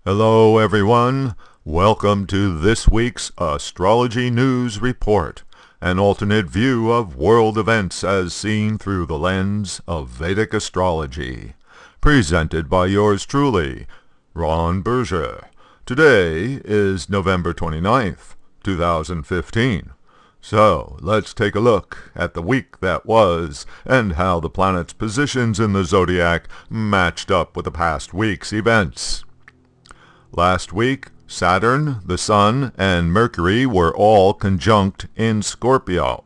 Hello everyone, welcome to this week's Astrology News Report, an alternate view of world events as seen through the lens of Vedic astrology. Presented by yours truly, Ron Berger. Today is November 29th, 2015. So, let's take a look at the week that was and how the planets' positions in the zodiac matched up with the past week's events. Last week, Saturn, the Sun, and Mercury were all conjunct in Scorpio.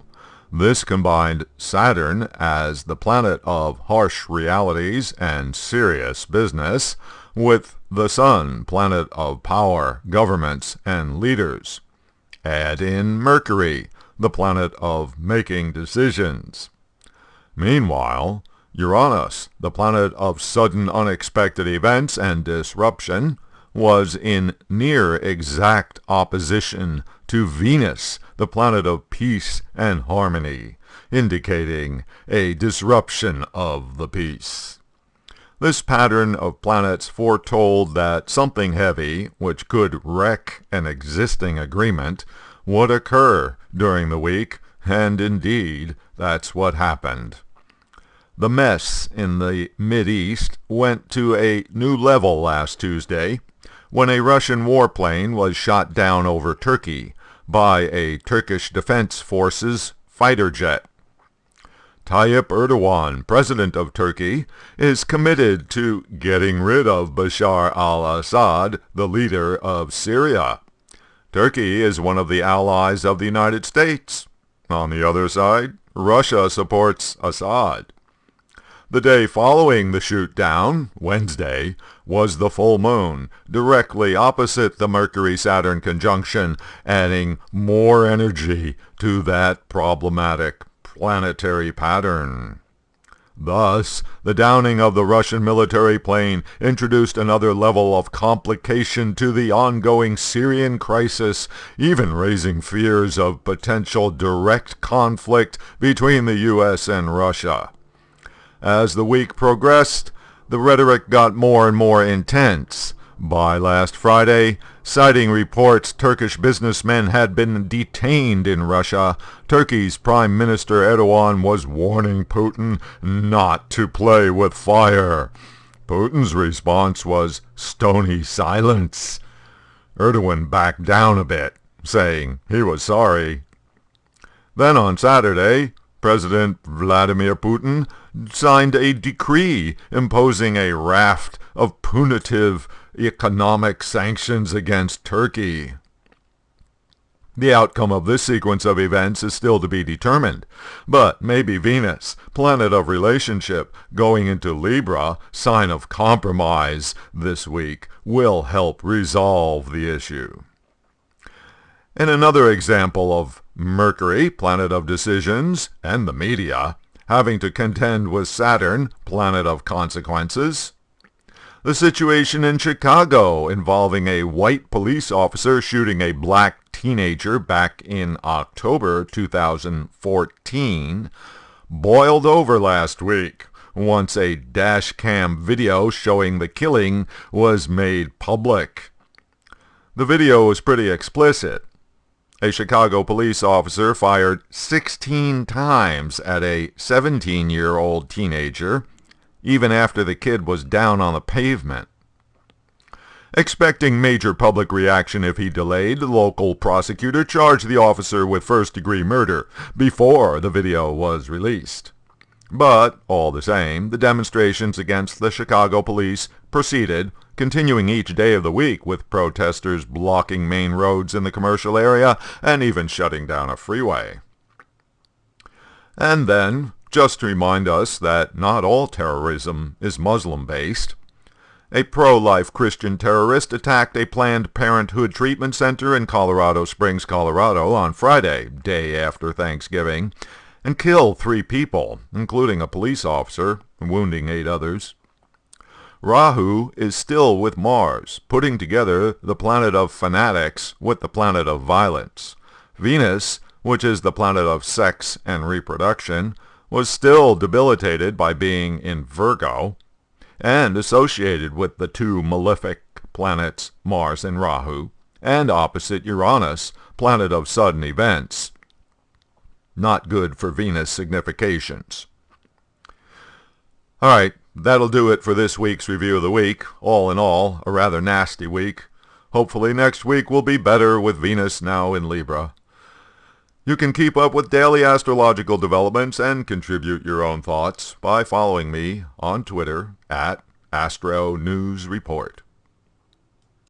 This combined Saturn as the planet of harsh realities and serious business with the Sun, planet of power, governments, and leaders. Add in Mercury, the planet of making decisions. Meanwhile, Uranus, the planet of sudden unexpected events and disruption, was in near exact opposition to Venus, the planet of peace and harmony, indicating a disruption of the peace. This pattern of planets foretold that something heavy, which could wreck an existing agreement, would occur during the week, and indeed, that's what happened. The mess in the Mideast went to a new level last Tuesday, when a Russian warplane was shot down over Turkey by a Turkish Defense Forces fighter jet. Tayyip Erdogan, president of Turkey, is committed to getting rid of Bashar al-Assad, the leader of Syria. Turkey is one of the allies of the United States. On the other side, Russia supports Assad. The day following the shoot-down, Wednesday, was the full moon, directly opposite the Mercury-Saturn conjunction, adding more energy to that problematic planetary pattern. Thus, the downing of the Russian military plane introduced another level of complication to the ongoing Syrian crisis, even raising fears of potential direct conflict between the U.S. and Russia. As the week progressed, the rhetoric got more and more intense. By last Friday, citing reports Turkish businessmen had been detained in Russia, Turkey's Prime Minister Erdogan was warning Putin not to play with fire. Putin's response was stony silence. Erdogan backed down a bit, saying he was sorry. Then on Saturday, President Vladimir Putin signed a decree imposing a raft of punitive economic sanctions against Turkey. The outcome of this sequence of events is still to be determined, but maybe Venus, planet of relationship, going into Libra, sign of compromise this week, will help resolve the issue. In another example of Mercury, planet of decisions, and the media, having to contend with Saturn, planet of consequences. The situation in Chicago involving a white police officer shooting a black teenager back in October 2014 boiled over last week once a dash cam video showing the killing was made public. The video was pretty explicit. A Chicago police officer fired 16 times at a 17-year-old teenager, even after the kid was down on the pavement. Expecting major public reaction if he delayed, the local prosecutor charged the officer with first-degree murder before the video was released. But, all the same, the demonstrations against the Chicago police proceeded, continuing each day of the week with protesters blocking main roads in the commercial area and even shutting down a freeway. And then, just to remind us that not all terrorism is Muslim-based, a pro-life Christian terrorist attacked a Planned Parenthood treatment center in Colorado Springs, Colorado on Friday, day after Thanksgiving, and killed 3 people, including a police officer, wounding 8 others. Rahu is still with Mars, putting together the planet of fanatics with the planet of violence. Venus, which is the planet of sex and reproduction, was still debilitated by being in Virgo. and associated with the two malefic planets Mars and Rahu, and opposite Uranus, planet of sudden events. Not good for Venus significations. All right, that'll do it for this week's Review of the Week. All in all, a rather nasty week. Hopefully next week will be better with Venus now in Libra. You can keep up with daily astrological developments and contribute your own thoughts by following me on Twitter at Astro News Report.